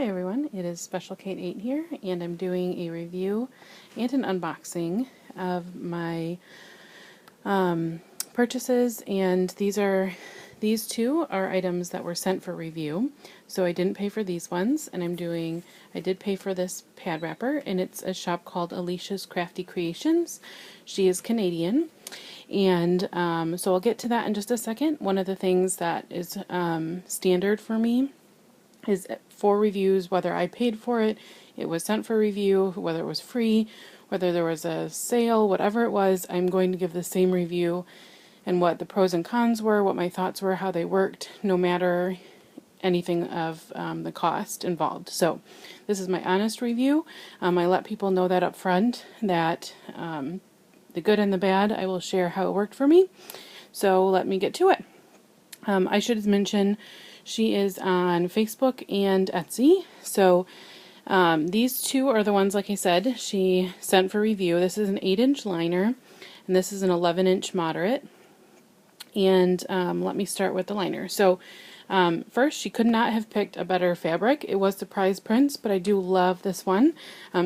everyone, it is Special Kate 8 here, and I'm doing a review and an unboxing of my purchases, and these two are items that were sent for review, so I didn't pay for these ones, and I did pay for this pad wrapper, and it's a shop called Allisha's Krafty Kreations. She is Canadian, and so I'll get to that in just a second. One of the things that is standard for me is for reviews, whether I paid for it, it was sent for review, whether it was free, whether there was a sale, whatever it was, I'm going to give the same review and what the pros and cons were, what my thoughts were, how they worked, no matter anything of the cost involved. So this is my honest review. I let people know that up front, that the good and the bad, I will share how it worked for me. So let me get to it. I should mention she is on Facebook and Etsy. So these two are the ones, like I said, she sent for review. This is an 8-inch liner, and this is an 11-inch moderate. And let me start with the liner. So first, she could not have picked a better fabric. It was surprise prints, but I do love this one.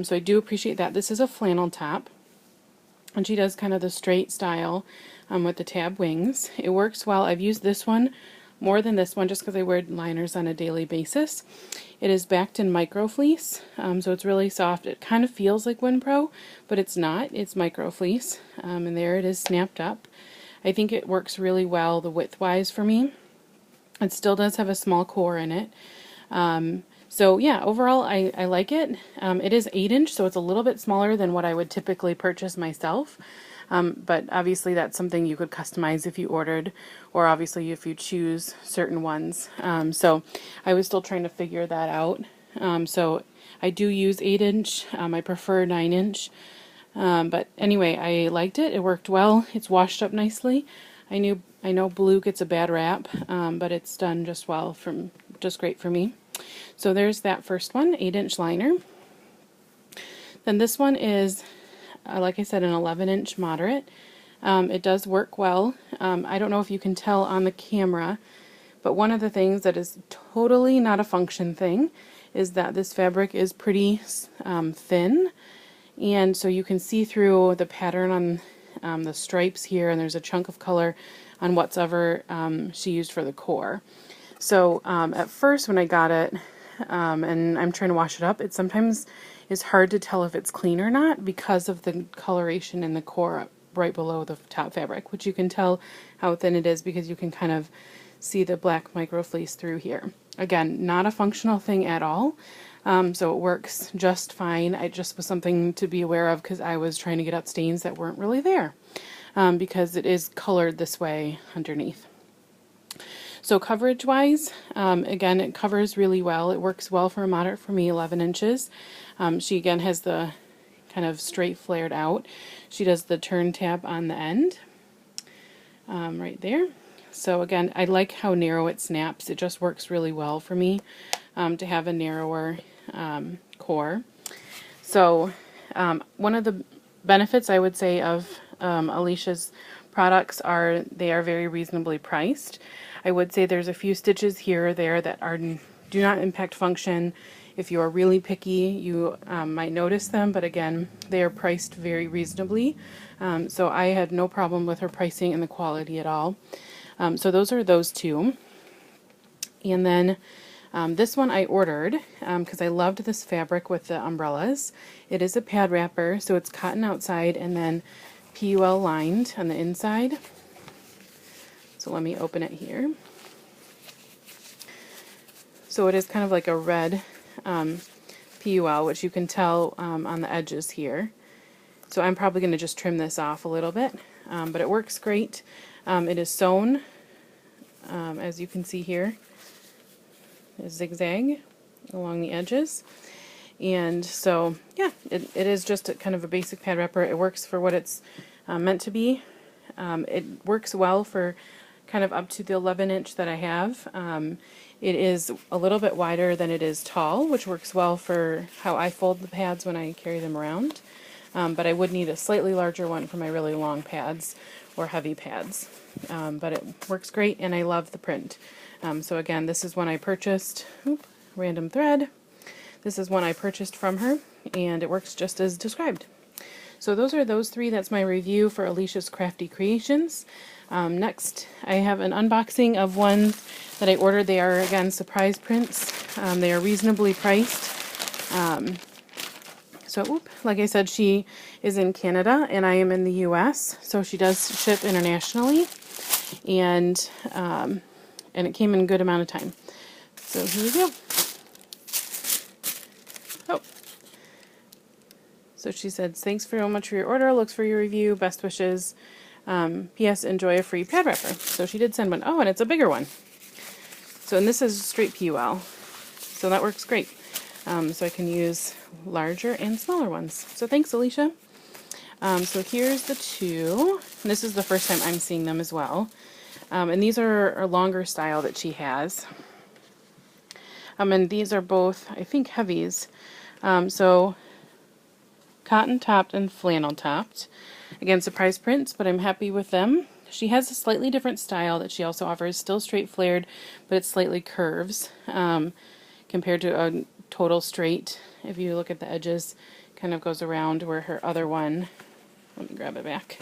So I do appreciate that. This is a flannel top, and she does kind of the straight style with the tab wings. It works well. I've used this one more than this one just because I wear liners on a daily basis. It is backed in micro fleece, so it's really soft. It kind of feels like Winpro, but it's not. It's micro fleece, and there it is snapped up. I think it works really well the width-wise for me. It still does have a small core in it. So yeah, overall I like it. It is 8-inch, so it's a little bit smaller than what I would typically purchase myself. But obviously that's something you could customize if you ordered, or obviously if you choose certain ones. So I was still trying to figure that out. So I do use 8-inch. I prefer 9-inch. But anyway, I liked it. It worked well. It's washed up nicely. I know blue gets a bad rap, but it's done just well, just great for me. So there's that first one, 8-inch liner. Then this one is, like I said, an 11-inch moderate. It does work well. I don't know if you can tell on the camera, but one of the things that is totally not a function thing is that this fabric is pretty thin, and so you can see through the pattern on the stripes here, and there's a chunk of color on whatever she used for the core. So at first when I got it, and I'm trying to wash it up, it sometimes is hard to tell if it's clean or not because of the coloration in the core right below the top fabric, which you can tell how thin it is because you can kind of see the black micro fleece through here. Again, not a functional thing at all, so it works just fine. It just was something to be aware of because I was trying to get out stains that weren't really there, because it is colored this way underneath. So coverage wise, again, it covers really well. It works well for a moderate for me, 11 inches. She again has the kind of straight flared out. She does the turn tab on the end, right there. So again, I like how narrow it snaps. It just works really well for me to have a narrower core. So one of the benefits I would say of Allisha's products are they are very reasonably priced. I would say there's a few stitches here or there that do not impact function. If you are really picky, you might notice them, but again, they are priced very reasonably. So I had no problem with her pricing and the quality at all. So those are those two. And then this one I ordered because I loved this fabric with the umbrellas. It is a pad wrapper, so it's cotton outside and then PUL lined on the inside. So let me open it here. So it is kind of like a red PUL, which you can tell on the edges here. So I'm probably going to just trim this off a little bit, but it works great. It is sewn, as you can see here, a zigzag along the edges. And so, yeah, it is just kind of a basic pad wrapper. It works for what it's meant to be. It works well for kind of up to the 11-inch that I have. It is a little bit wider than it is tall, which works well for how I fold the pads when I carry them around. But I would need a slightly larger one for my really long pads or heavy pads. But it works great, and I love the print. So again, this is one I purchased. Random thread. This is one I purchased from her, and it works just as described. So those are those three. That's my review for Allisha's Krafty Kreations. Next, I have an unboxing of one that I ordered. They are, again, surprise prints. They are reasonably priced. Like I said, she is in Canada and I am in the US, so she does ship internationally, and it came in a good amount of time. So here we go. Oh. So she said, thanks very much for your order. Looks for your review. Best wishes. P.S. Enjoy a free pad wrapper. So she did send one. Oh, and it's a bigger one. So, and this is straight PUL. So that works great. So I can use larger and smaller ones. So thanks, Allisha. So here's the two. And this is the first time I'm seeing them as well. And these are a longer style that she has. And these are both, I think, heavies. So cotton topped and flannel topped. Again, surprise prints, but I'm happy with them. She has a slightly different style that she also offers, still straight flared, but it slightly curves compared to a total straight. If you look at the edges, kind of goes around, where her other one, let me grab it back,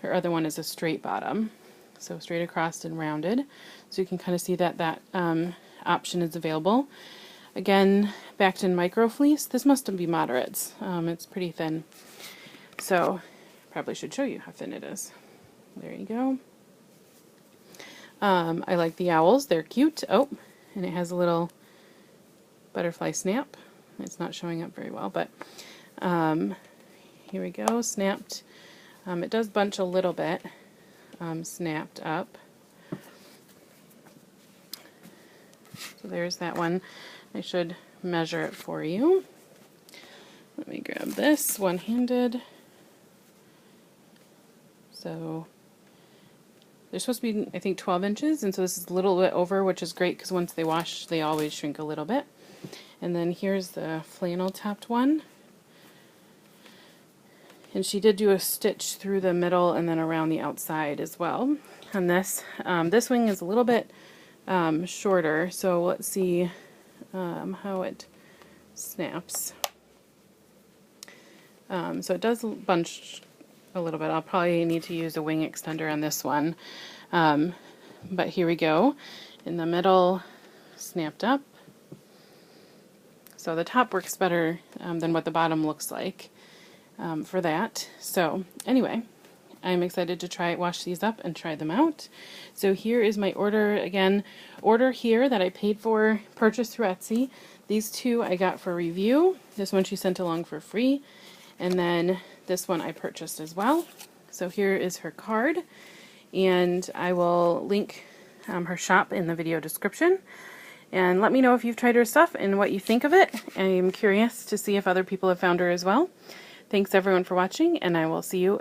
her other one is a straight bottom, so straight across and rounded. So you can kind of see that that option is available. Again, backed in micro fleece. This must be moderates. It's pretty thin, so probably should show you how thin it is. There you go. I like the owls. They're cute. Oh, and it has a little butterfly snap. It's not showing up very well, but here we go. Snapped. It does bunch a little bit. Snapped up. So there's that one. I should measure it for you. Let me grab this one-handed. So they're supposed to be, I think, 12 inches, and so this is a little bit over, which is great because once they wash, they always shrink a little bit. And then here's the flannel topped one. And she did do a stitch through the middle and then around the outside as well. On this, this wing is a little bit shorter, so let's see how it snaps. So it does bunch a little bit. I'll probably need to use a wing extender on this one. But here we go. In the middle, snapped up. So the top works better than what the bottom looks like for that. So anyway, I'm excited to wash these up and try them out. So here is my order. Again, order here that I paid for, purchased through Etsy. These two I got for review. This one she sent along for free. And then this one I purchased as well. So here is her card. And I will link her shop in the video description. And let me know if you've tried her stuff and what you think of it. I'm curious to see if other people have found her as well. Thanks everyone for watching, and I will see you